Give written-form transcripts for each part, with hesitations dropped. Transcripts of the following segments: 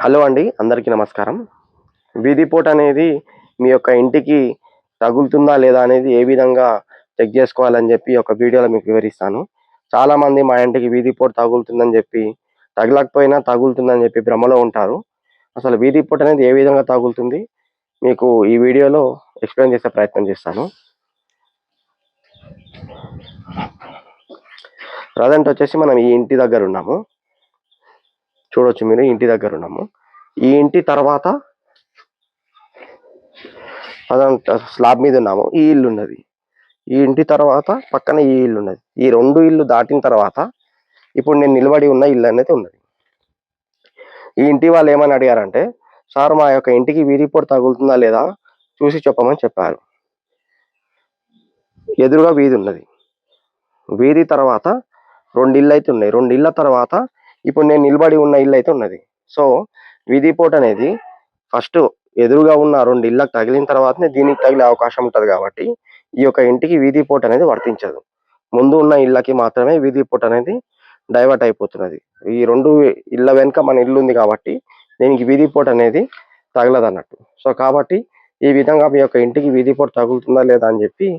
Hello అండి, అందరికీ నమస్కారం. వీధి పోటు అనేది మీ యొక్క ఇంటికి తగులుతుందా లేదా అనేది ఏ విధంగా చెక్ చేసుకోవాలని చెప్పి ఒక వీడియోలో మీకు వివరిస్తాను. చాలామంది మా ఇంటికి వీధి పోటు తగులుతుందని చెప్పి, తగలకపోయినా తగులుతుందని చెప్పి భ్రమలో ఉంటారు. అసలు వీధి పోటు అనేది ఏ విధంగా తగులుతుంది మీకు ఈ వీడియోలో ఎక్స్ప్లెయిన్ చేసే ప్రయత్నం చేస్తాను. ప్రజెంట్ వచ్చేసి మనం ఈ ఇంటి దగ్గర ఉన్నాము. చూడొచ్చు, మీరు ఇంటి దగ్గర ఉన్నాము. ఈ ఇంటి తర్వాత అదంతా స్లాబ్ మీద ఉన్నాము. ఈ ఇల్లు ఉన్నది. ఈ ఇంటి తర్వాత పక్కన ఈ ఇల్లు ఉన్నది. ఈ రెండు ఇల్లు దాటిన తర్వాత ఇప్పుడు నేను నిలబడి ఉన్న ఇల్లు అనేది ఉన్నది. ఈ ఇంటి వాళ్ళు ఏమని అడిగారంటే, సార్ మా యొక్క ఇంటికి వీధి పోటు తగులుతుందా లేదా చూసి చెప్పమని చెప్పారు. ఎదురుగా వీధి ఉన్నది. వీధి తర్వాత రెండు ఇళ్ళు అయితే ఉన్నాయి. రెండు ఇళ్ళ తర్వాత ఇప్పుడు నేను నిలబడి ఉన్న ఇల్లు అయితే ఉన్నది. సో వీధి పోటు అనేది ఫస్ట్ ఎదురుగా ఉన్న రెండు ఇళ్ళకి తగిలిన తర్వాతనే దీనికి తగిలే అవకాశం ఉంటుంది. కాబట్టి ఈ యొక్క ఇంటికి వీధి పోటు అనేది వర్తించదు. ముందు ఉన్న ఇళ్ళకి మాత్రమే వీధి పోటు అనేది డైవర్ట్ అయిపోతున్నది. ఈ రెండు ఇళ్ళ వెనుక మన ఇల్లు ఉంది కాబట్టి దీనికి వీధి పోటు అనేది తగలదు అన్నట్టు. సో కాబట్టి ఈ విధంగా మీ యొక్క ఇంటికి వీధి పోటు తగులుతుందా లేదా అని చెప్పి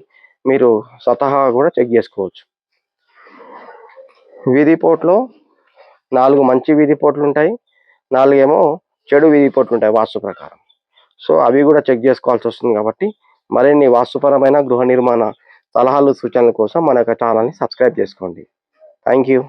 మీరు స్వతహా కూడా చెక్ చేసుకోవచ్చు. వీధి పోటులో 4 మంచి వీధి పోట్లు ఉంటాయి, 4 ఏమో చెడు వీధి పోట్లు ఉంటాయి వాస్తు ప్రకారం. సో అవి కూడా చెక్ చేసుకోవాల్సి వస్తుంది. కాబట్టి మరిన్ని వాస్తుపరమైన గృహ నిర్మాణ సలహాలు సూచనల కోసం మన యొక్క ఛానల్ని సబ్స్క్రైబ్ చేసుకోండి. Thank you.